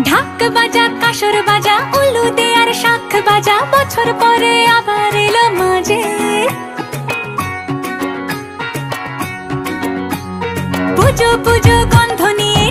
ঢাক বাজা কাসর বাজা উলু দে আর শাখ বাজা, বছর পরে আবার এলো মাঝে। পুজো পুজো গন্ধ নিয়ে